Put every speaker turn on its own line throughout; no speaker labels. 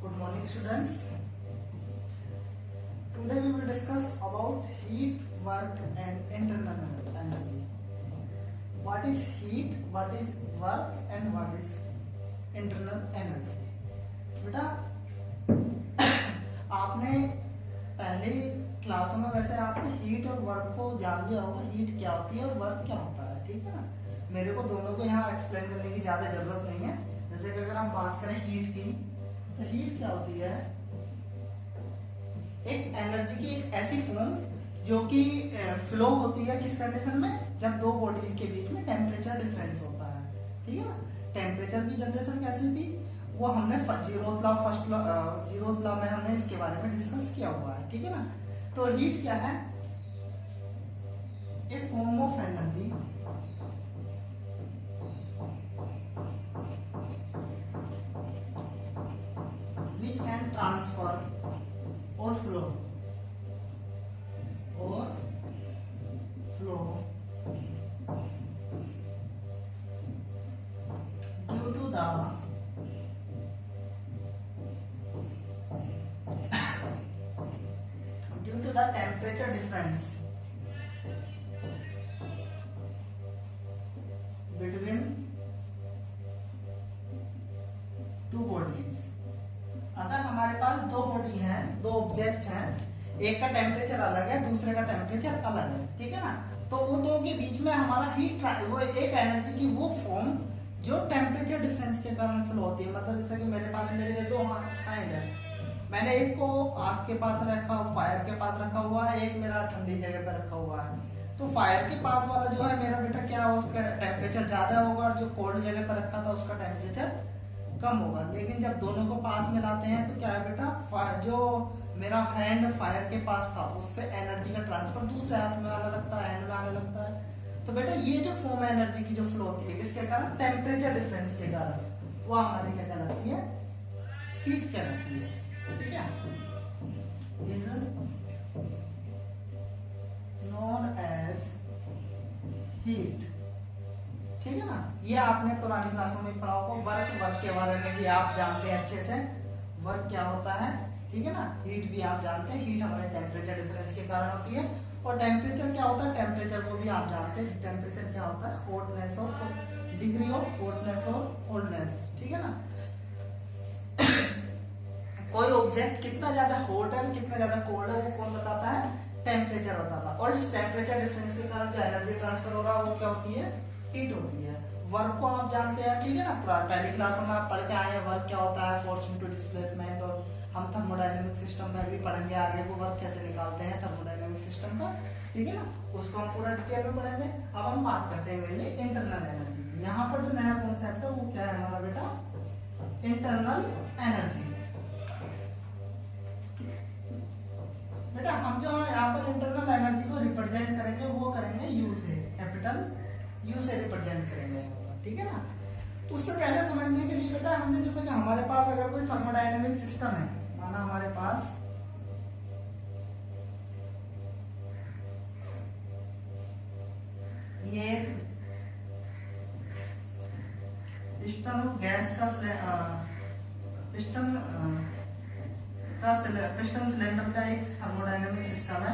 Good morning, students. Today we will discuss about heat, work and internal energy. What is heat, what is work and what is internal energy? बेटा आपने पहले क्लासों में वैसे आपने heat और work को जान लिया होगा, हीट क्या होती है और वर्क क्या होता है, ठीक है ना। मेरे को दोनों को यहाँ एक्सप्लेन करने की ज्यादा जरूरत नहीं है। जैसे कि अगर हम बात करें हीट की, तो हीट क्या होती है? एक एनर्जी की एक ऐसी फॉर्म जो कि फ्लो होती है किस कंडीशन में, जब दो बॉडीज के बीच में टेम्परेचर डिफरेंस होता है, ठीक है ना। टेम्परेचर की जनरेशन कैसी थी वो हमने जीरोथ लॉ में हमने इसके बारे में डिस्कस किया हुआ है, ठीक है ना। तो हीट क्या है? A form of energy which can transfer or flow due to the temperature difference between two bodies। अगर हमारे पास दो बॉडी हैं, दो ऑब्जेक्ट हैं, एक का टेम्परेचर अलग है, दूसरे का टेम्परेचर अलग है, ठीक है ना। तो वो दो के बीच में हमारा हीट, वो एक एनर्जी की वो फॉर्म जो टेम्परेचर डिफरेंस के कारण फ्लो होती है। मतलब जैसे कि मेरे पास मेरे दो हैंड है, मैंने एक को आग के पास रखा, फायर के पास रखा हुआ है, एक मेरा ठंडी जगह पर रखा हुआ है। तो फायर के पास वाला जो है मेरा बेटा क्या है, उसका टेम्परेचर ज्यादा होगा और जो कोल्ड जगह पर रखा था उसका टेम्परेचर कम होगा। लेकिन जब दोनों को पास में लाते हैं तो क्या है बेटा, जो मेरा हैंड फायर के पास था उससे एनर्जी का ट्रांसफर दूसरे हाथ में आने लगता है, हैंड में आने लगता है। तो बेटा ये जो फॉर्म है एनर्जी की जो फ्लो होती है किसके कारण? टेम्परेचर डिफरेंस के कारण, वो हमारी क्या कहलाती है? हीट कहलाती है, ठीक है। इज नोन एज हीट, ठीक है ना। ये आपने पुरानी क्लासों में पढ़ा होगा। वर्क के बारे में भी आप जानते हैं अच्छे से, वर्क क्या होता है, ठीक है ना। हीट भी आप जानते हैं, हीट हमारे टेम्परेचर डिफरेंस के कारण होती है। और टेम्परेचर क्या होता है? टेम्परेचर को भी आप जानते हैं, टेम्परेचर क्या होता है? हॉटनेस और डिग्री ऑफ हॉटनेस और कोल्डनेस, ठीक है ना। कोई ऑब्जेक्ट कितना ज्यादा हॉट है कितना ज्यादा कोल्ड है वो कौन बताता है? टेम्परेचर बताता है। और इस टेम्परेचर डिफरेंस के कारण जो एनर्जी ट्रांसफर हो रहा है वो क्या होती है? हीट होती है। वर्क को आप जानते हैं, ठीक है ना। पहली क्लासों में आप पढ़ के आए हैं वर्क क्या होता है, फोर्स इनटू डिस्प्लेसमेंट। और हम थर्मोडायनेमिक सिस्टम में भी पढ़ेंगे आगे वो वर्क कैसे निकालते हैं थर्मोडायनेमिक सिस्टम का, ठीक है ना। उसको हम पूरा डिटेल में पढ़ेंगे। अब हम बात करते हैं मेनली इंटरनल एनर्जी की। यहाँ पर जो नया कॉन्सेप्ट है वो क्या है हमारा बेटा? Internal energy. बेटा हम जो यहाँ पर इंटरनल एनर्जी को रिप्रेजेंट करेंगे वो करेंगे यू से, कैपिटल यू से रिप्रेजेंट करेंगे, ठीक है ना। उससे पहले समझने के लिए बेटा हमने जैसे कि हमारे पास अगर कोई थर्मोडायनेमिक सिस्टम है, माना हमारे पास ये पिस्टन गैस का पिस्टन सिलेंडर का एक थर्मोडायनेमिक सिस्टम है।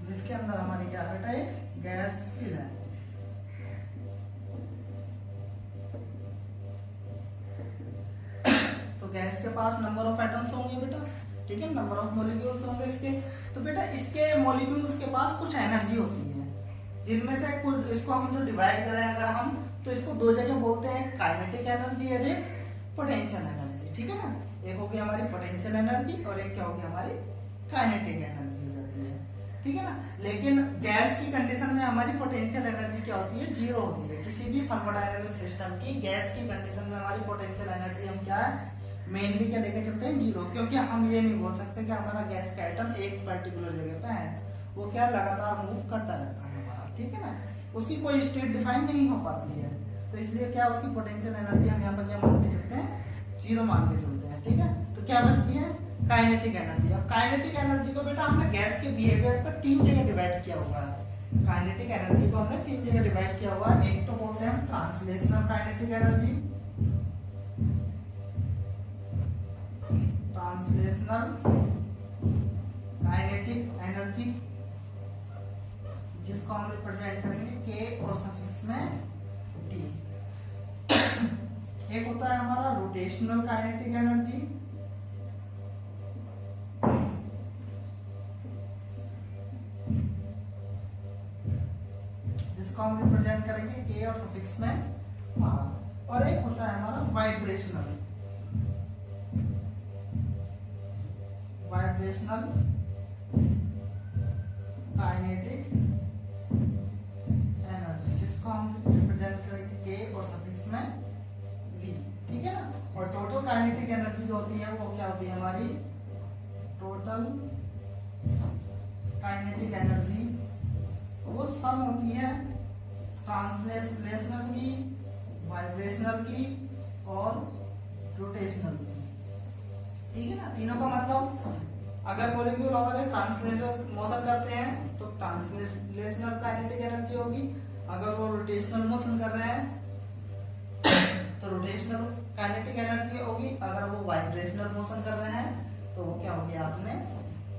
जिसके अंदर हमारी क्या बेटा एक गैस फिल है। तो गैस के पास नंबर ऑफ एटम्स होंगे बेटा, ठीक है, नंबर ऑफ मॉलिक्यूल्स होंगे इसके। तो बेटा इसके मॉलिक्यूल्स के पास कुछ एनर्जी होती है, जिनमें से कुछ इसको हम जो डिवाइड करें अगर हम, तो इसको दो जगह बोलते हैं, काइनेटिक एनर्जी और एक पोटेंशियल एनर्जी, ठीक है ना। एक होगी हमारी पोटेंशियल एनर्जी और एक क्या होगी हमारी काइनेटिक एनर्जी हो जाती है, ठीक है ना। लेकिन गैस की कंडीशन में हमारी पोटेंशियल एनर्जी क्या होती है? जीरो होती है। किसी भी थर्मोडायनेमिक सिस्टम की गैस की कंडीशन में हमारी पोटेंशियल एनर्जी हम क्या है मेनली क्या लेके चलते हैं? जीरो। क्योंकि हम ये नहीं बोल सकते कि हमारा गैस का आइटम एक पर्टिकुलर जगह पे है, वो क्या लगातार मूव करता रहता है हमारा, ठीक है ना। उसकी कोई स्टेट डिफाइन नहीं हो पाती है, तो इसलिए क्या उसकी पोटेंशियल एनर्जी हम यहाँ पर क्या मान के चलते हैं? जीरो मान के चलते हैं, ठीक है। तो क्या बचती है? Kinetic energy. अब काइनेटिक एनर्जी को बेटा हमने गैस के बिहेवियर पर तीन जगह डिवाइड किया हुआ है। काइनेटिक एनर्जी को हमने तीन जगह डिवाइड किया हुआ है। एक तो बोलते हैं हम translational kinetic energy, translational kinetic energy जिसको हम रिप्रेजेंट करेंगे के और सफिक्स में टी। एक होता है हमारा रोटेशनल काइनेटिक एनर्जी, जिसको हम रिप्रेजेंट करेंगे के और सफिक्स में आर। और एक होता है हमारा वाइब्रेशनल काइनेटिक एनर्जी, जिसको हम रिप्रेजेंट करेंगे के और सफिक्स में वी। ठीक है ना। और टोटल काइनेटिक एनर्जी जो होती है वो क्या होती है हमारी, टोटल काइनेटिक एनर्जी वो सम होती है ट्रांसलेशनल की, वाइब्रेशनल की और रोटेशनल की। ठीक है ना। तीनों का मतलब अगर मॉलिक्यूल अगर ट्रांसलेशनल मोशन करते हैं तो ट्रांसलेशनल काइनेटिक एनर्जी होगी, अगर वो रोटेशनल मोशन कर रहे हैं तो रोटेशनल काइनेटिक एनर्जी होगी, अगर वो वाइब्रेशनल मोशन कर रहे हैं तो वो क्या होगी, आपने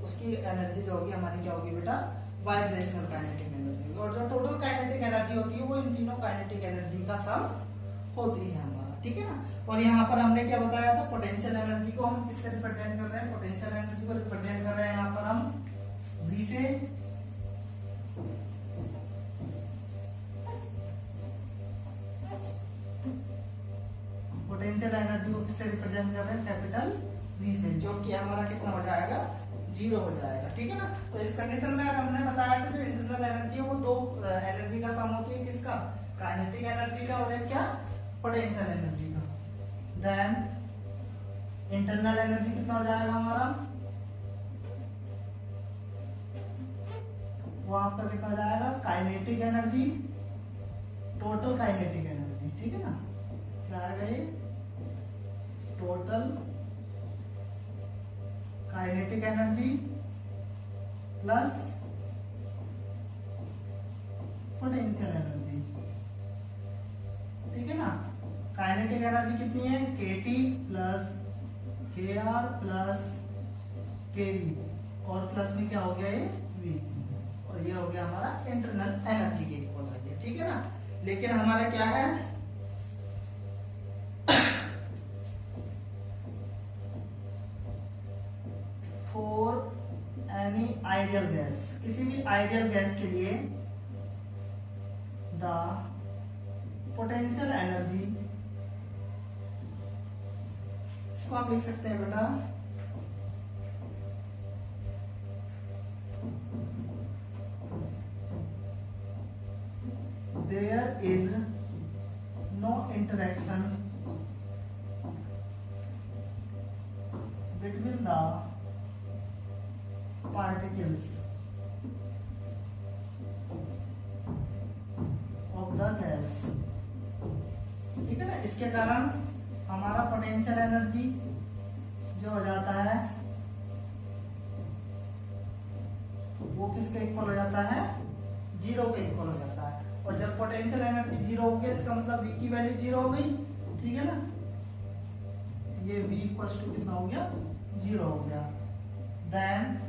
उसकी एनर्जी जो होगी हमारी क्या होगी बेटा, वाइब्रेशनल काइनेटिक एनर्जी। और जो टोटल काइनेटिक एनर्जी होती है वो इन तीनों काइनेटिक एनर्जी का सम होती है हमारा। ठीक है ना। और यहाँ पर हमने क्या बताया था, पोटेंशियल एनर्जी को हम किससे रिप्रेजेंट कर रहे हैं, पोटेंशियल एनर्जी को रिप्रेजेंट कर रहे हैं यहाँ पर हम V से। पोटेंशियल एनर्जी को किससे रिप्रेजेंट कर रहे हैं, कैपिटल V से, जो कि हमारा कितना हो जाएगा, 0 हो जाएगा। ठीक है ना। तो इस कंडीशन में हमने बताया कि जो इंटरनल एनर्जी है वो दो एनर्जी का सम होती है, किसका, काइनेटिक एनर्जी का और एक क्या, पोटेंशियल एनर्जी का। देन इंटरनल एनर्जी कितना हो जाएगा हमारा, वो आपका कितना हो जाएगा, kinetic energy, total kinetic energy. ठीक है ना। क्या आएगा ये, total kinetic energy plus potential energy. ठीक है ना। काइनेटिक एनर्जी कितनी है, kT plus kr plus kv, और प्लस में क्या हो गया ये v, और ये हो गया हमारा इंटरनल एनर्जी के इक्वल हो गया। ठीक है ना। लेकिन हमारा क्या है, फॉर एनी आइडियल गैस, किसी भी आइडियल गैस के लिए द पोटेंशियल एनर्जी, इसको आप लिख सकते हैं बेटा, there is no interaction between the particles of the gas। ठीक है ना। इसके कारण हमारा पोटेंशियल एनर्जी जो हो जाता है वो किसके इक्वल हो जाता है, 0 के इक्वल हो जाता है। और जब पोटेंशियल एनर्जी 0 हो गया, इसका मतलब V की वैल्यू 0 हो गई। ठीक है ना। ये V इक्वल टू कितना हो गया, 0 हो गया। देन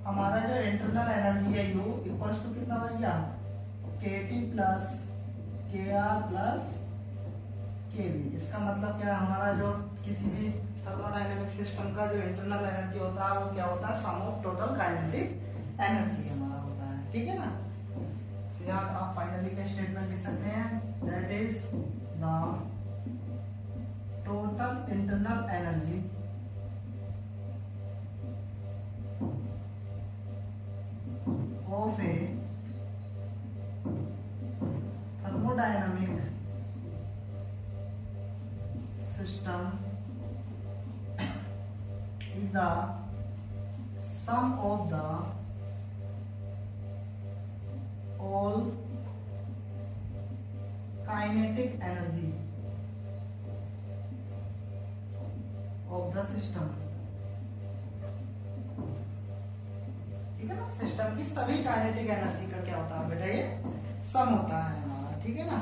हमारा जो इंटरनल एनर्जी है U इक्वल्स टू कितना बन गया, kT plus kr plus kv। इसका मतलब क्या है, हमारा जो किसी भी थर्मोडायनेमिक सिस्टम का जो इंटरनल एनर्जी होता है वो क्या होता है, सम ऑफ टोटल काइनेटिक एनर्जी हमारा होता है। ठीक है ना। तो यहाँ आप फाइनली क्या स्टेटमेंट लिख सकते हैं, that is the total internal energy of a thermodynamic system is the sum of the all kinetic energy of the system। ठीक है ना। सिस्टम सिस्टम की सभी काइनेटिक एनर्जी का क्या होता है बेटा, ये सम होता है हमारा, ठीक है ना।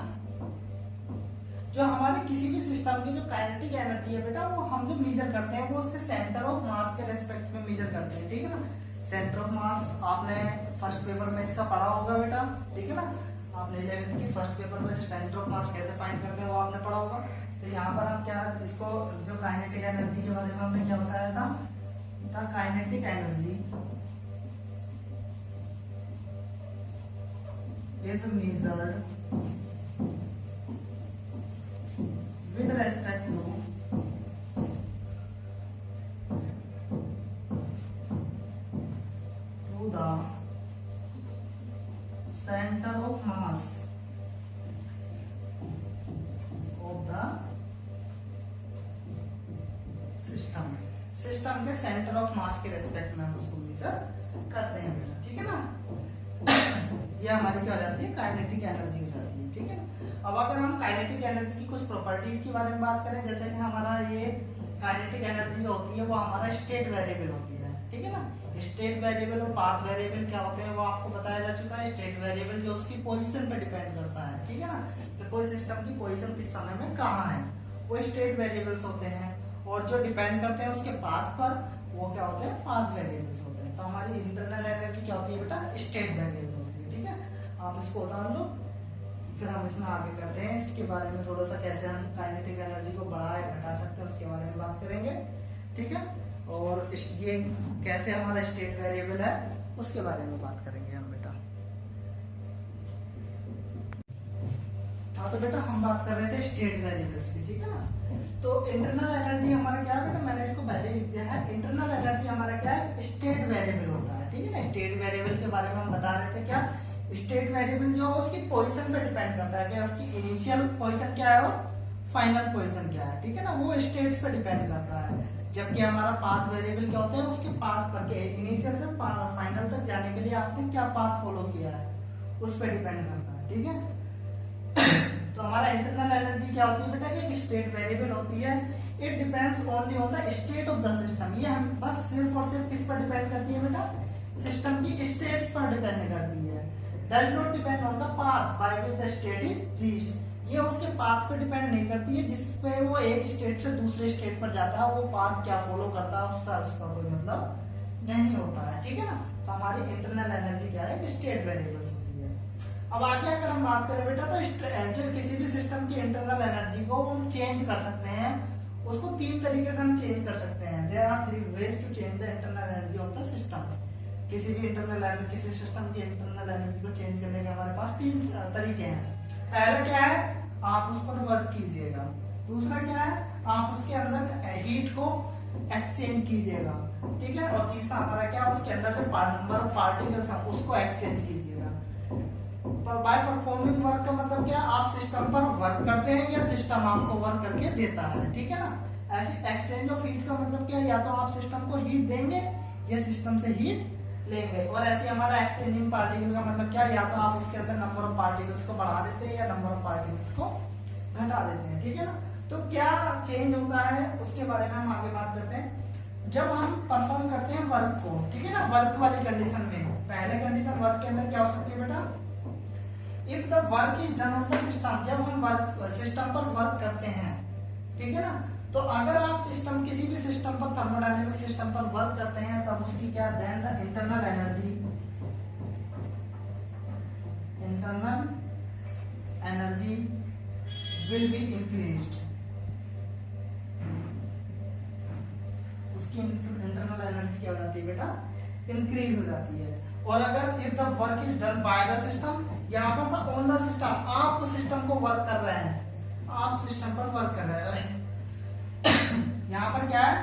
जो हमारे किसी भी सिस्टम की जो काइनेटिक एनर्जी है बेटा, वो हम जो मेजर करते हैं वो उसके सेंटर ऑफ मास के रेस्पेक्ट में मेजर करते हैं, ठीक है ना। सेंटर ऑफ मास आपने फर्स्ट पेपर में इसका पढ़ा होगा बेटा, ठीक है ना। आपने 11th की फर्स्ट पेपर में जो सेंटर ऑफ मास कैसे फाइंड करते हैं वो आपने पढ़ा होगा। तो यहाँ पर हम क्या इसको जो काइनेटिक एनर्जी के बारे में हमने क्या बताया था, the kinetic energy is measured with respect to the center of mass of the system। System के सेंटर ऑफ मास के रेस्पेक्ट में हम उसको मेजर करते हैं बेटा, ठीक है ना। ये हमारी क्या हो जाती है, काइनेटिक एनर्जी हो जाती है, ठीक है ना। अब अगर हम काइनेटिक एनर्जी की कुछ प्रॉपर्टीज के बारे में बात करें, जैसे कि हमारा ये काइनेटिक एनर्जी होती है वो हमारा स्टेट वेरिएबल होती है, ठीक है ना। स्टेट वेरिएबल और पाथ वेरिएबल क्या होते हैं वो आपको बताया जा चुका है। स्टेट वेरिएबल जो उसकी पोजीशन पे डिपेंड करता है, ठीक है ना, तो कोई सिस्टम की पोजीशन किस समय में कहाँ है, वो स्टेट वेरिएबल्स होते हैं। और जो डिपेंड करते हैं उसके पाथ पर, वो क्या होते हैं, पाथ वेरिएबल्स होते हैं। तो हमारी इंटरनल एनर्जी क्या होती है बेटा, स्टेट वेरिएबल होती है, ठीक है। आप इसको उतार लो, फिर हम इसमें आगे करते हैं। इसके बारे में थोड़ा सा कैसे हम काइनेटिक एनर्जी को बढ़ा या घटा सकते हैं उसके बारे में बात करेंगे, ठीक है। और ये कैसे हमारा स्टेट वेरिएबल है उसके बारे में बात करेंगे हम बेटा। हाँ तो बेटा हम बात कर रहे थे स्टेट वेरिएबल्स की, ठीक है ना। तो इंटरनल एनर्जी हमारा क्या है बेटा, मैंने इसको पहले लिख दिया है। इंटरनल एनर्जी हमारा क्या है, स्टेट वेरिएबल होता है, ठीक है ना। स्टेट वेरिएबल के बारे में हम बता रहे थे, क्या स्टेट वेरिएबल जो उसकी पोजीशन पे डिपेंड करता है, क्या उसकी इनिशियल पोजीशन क्या है और फाइनल पोजीशन क्या है, ठीक है ना, वो स्टेट्स पे डिपेंड करता है। जबकि हमारा पाथ वेरिएबल क्या होता है, उसके पाथ पर के इनिशियल से फाइनल तक जाने के लिए आपने क्या पाथ फॉलो किया है उस पर डिपेंड करता है, ठीक है। तो हमारा इंटरनल एनर्जी क्या होती है बेटा, एक स्टेट वेरिएबल होती है। It depends only on the state of the system. ये हम बस सिर्फ और सिर्फ किस पर डिपेंड करती है बेटा, सिस्टम की स्टेट्स पर डिपेंड करती है। Does not depend on the path by which the state is reached. ये उसके पाथ पे डिपेंड नहीं करती है जिस पे वो एक स्टेट से दूसरे स्टेट पर जाता है, वो पाथ क्या फॉलो करता है उसका कोई मतलब नहीं होता है, ठीक है ना। तो हमारी इंटरनल एनर्जी क्या है, स्टेट वेरिएबल्स होती है। अब आगे अगर हम बात करें बेटा, तो जो किसी भी सिस्टम की इंटरनल एनर्जी को हम चेंज कर सकते हैं, उसको तीन तरीके से हम चेंज कर सकते हैं। There are three ways to change the internal energy of the system. किसी भी किसी सिस्टम की इंटरनल एनर्जी को चेंज करने के हमारे पास तीन तरीके हैं। पहला क्या है, आप उस पर वर्क कीजिएगा। दूसरा क्या है, आप उसके अंदर हीट को एक्सचेंज कीजिएगा, ठीक है। और तीसरा हमारा क्या, उसके अंदर जो नंबर ऑफ पार्टिकल्स है उसको एक्सचेंज कीजिएगा। बाय परफॉर्मिंग वर्क का मतलब क्या, आप सिस्टम पर वर्क करते हैं या सिस्टम आपको वर्क करके देता है, ठीक है ना। ऐसे एक्सचेंज ऑफ हीट का मतलब क्या, या तो आप सिस्टम को हीट देंगे या सिस्टम से हीट लेंगे। और ऐसे हमारा एक्सचेंजिंग पार्टिकल का मतलब क्या, या तो आप उसके अंदर नंबर ऑफ पार्टिकल्स को बढ़ा देते हैं या नंबर ऑफ पार्टिकल्स को घटा देते हैं, ठीक है ना। तो क्या चेंज होता है उसके बारे में हम आगे बात करते हैं। जब हम परफॉर्म करते हैं वर्क को, ठीक है ना, वर्क वाली कंडीशन में, पहले कंडीशन वर्क के अंदर क्या हो सकती है बेटा, if the work is done on the system. जब हम वर्क सिस्टम पर वर्क करते हैं, ठीक है ना, तो अगर आप सिस्टम किसी भी सिस्टम पर थर्मोडायनेमिक सिस्टम पर वर्क करते हैं तब उसकी क्या, then the internal energy will be increased. उसकी इंटरनल एनर्जी क्या हो जाती है बेटा, इंक्रीज हो जाती है। और अगर if the work is done by the system, यहाँ पर था ऑन द सिस्टम, आप सिस्टम को वर्क कर रहे हैं, आप सिस्टम पर वर्क कर रहे हैं। यहाँ पर क्या है,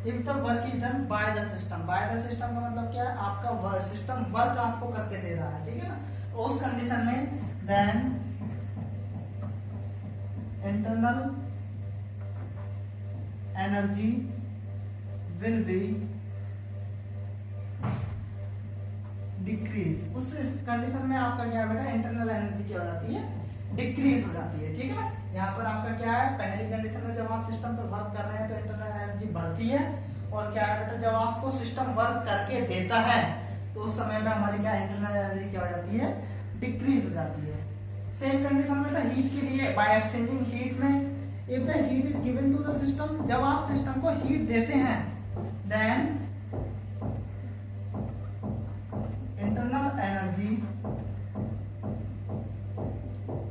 if the work is done by the system. By the system का मतलब क्या है, आपका सिस्टम वर्क आपको करके दे रहा है, ठीक है ना। उस कंडीशन में then internal energy will be decrease. उस कंडीशन में आपका क्या बेटा, इंटरनल एनर्जी क्या हो जाती है, डिक्रीज हो जाती है, ठीक है ना। यहाँ पर आपका क्या है, पहली कंडीशन में जब आप सिस्टम पर वर्क कर रहे हैं तो इंटरनल एनर्जी बढ़ती है। और क्या है बेटा, जब आपको सिस्टम वर्क करके देता है तो उस समय में हमारी क्या इंटरनल एनर्जी क्या हो जाती है, डिक्रीज हो जाती है। सेम कंडीशन बेटा हीट के लिए, बाय एक्सचेंजिंग हीट में if the heat is given to the system, जब आप सिस्टम को हीट देते हैं then internal energy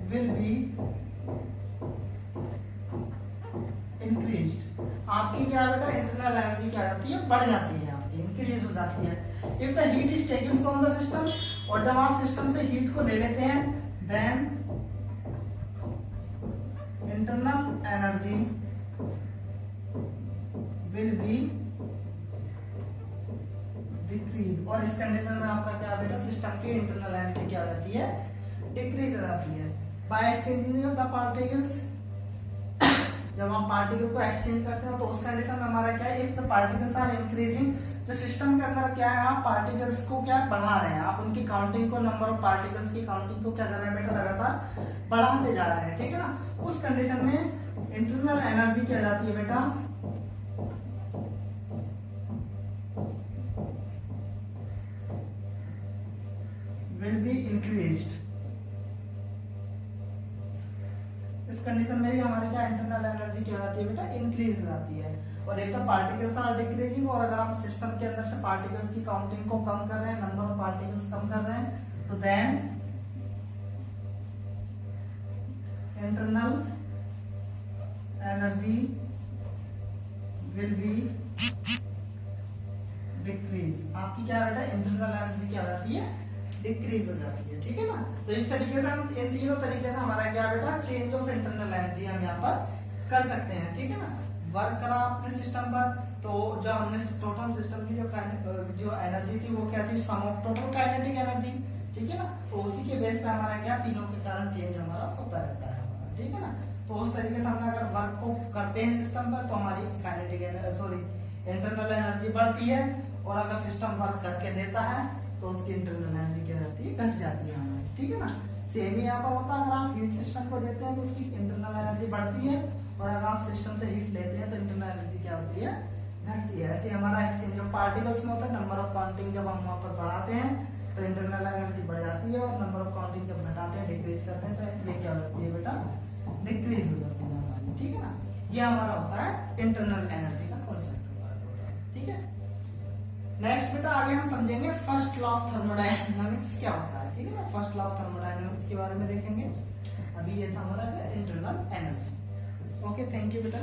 will be increased. आपकी क्या बेटा इंटरनल एनर्जी क्या जाती है, बढ़ जाती है, आपकी इंक्रीज हो जाती है। If the heat is taken from the system, और जब आप सिस्टम से हीट को ले लेते हैं then internal energy will be decrease. और इस कंडीशन में आपका क्या बेटा सिस्टम की इंटरनल एनर्जी क्या हो जाती है, डिक्रीज हो जाती है। By exchanging of the particles, जब हम पार्टिकल को एक्सचेंज करते हैं तो उस कंडीशन में हमारा क्या है, if the particles are increasing, जो सिस्टम के अंदर क्या है, आप पार्टिकल्स को क्या बढ़ा रहे हैं, आप उनकी काउंटिंग को, नंबर ऑफ पार्टिकल्स की काउंटिंग को क्या कर रहे हैं बेटा, लगातार बढ़ाते जा रहे हैं, ठीक है ना। उस कंडीशन में इंटरनल एनर्जी क्या जाती है बेटा, विल बी इंक्रीज्ड। इस कंडीशन में भी हमारी क्या इंटरनल एनर्जी क्या हो जाती है बेटा, इंक्रीज हो जाती है। और एक तो पार्टिकल्स आर डिक्रीजिंग, और अगर आप सिस्टम के अंदर से पार्टिकल्स की काउंटिंग को कम कर रहे हैं, नंबर ऑफ पार्टिकल्स कम कर रहे हैं, तो then internal energy will be decrease. आपकी क्या बेटा इंटरनल एनर्जी क्या हो जाती है, डिक्रीज हो जाती है, ठीक है ना। तो इस तरीके से हम इन तीनों तरीके से हमारा क्या बेटा चेंज ऑफ इंटरनल एनर्जी हम यहाँ पर कर सकते हैं, ठीक है ना। वर्क करा अपने सिस्टम पर, तो जो हमने टोटल सिस्टम की जो एनर्जी थी वो क्या थी, सम ऑफ टोटल काइनेटिक एनर्जी, ठीक है ना। तो उसी के बेस पे हमारा क्या तीनों के कारण चेंज हमारा होता रहता है हमारा, ठीक है ना। तो उस तरीके से हम अगर वर्क को करते हैं सिस्टम पर तो हमारी काइनेटिक सॉरी इंटरनल एनर्जी बढ़ती है, और अगर सिस्टम वर्क करके देता है तो उसकी इंटरनल एनर्जी क्या जाती है, घट जाती है हमारी, ठीक है ना। सेम ही यहाँ पर होता है, अगर आप हीट सिस्टम को देते हैं तो उसकी इंटरनल एनर्जी बढ़ती है, और अगर आप सिस्टम से हीट लेते हैं तो इंटरनल एनर्जी क्या होती है, घटती है। ऐसे हमारा एक्सचेंज ऑफ पार्टिकल्स में होता है, नंबर ऑफ काउंटिंग जब हम वहाँ पर बढ़ाते हैं तो इंटरनल एनर्जी बढ़ जाती है, और नंबर ऑफ काउंटिंग जब घटाते हैं, डिक्रीज करते हैं, तो ये क्या होती है बेटा, डिक्रीज हो जाती है हमारी, ठीक है ना। ये हमारा होता है इंटरनल एनर्जी का कॉन्सेप्ट, ठीक है। नेक्स्ट बेटा आगे हम समझेंगे फर्स्ट लॉ ऑफ थर्मोडायनामिक्स क्या होता है, ठीक है ना। फर्स्ट लॉ ऑफ थर्मोडायनामिक्स के बारे में देखेंगे। अभी ये था हमारा internal energy. Okay, thank you बेटा।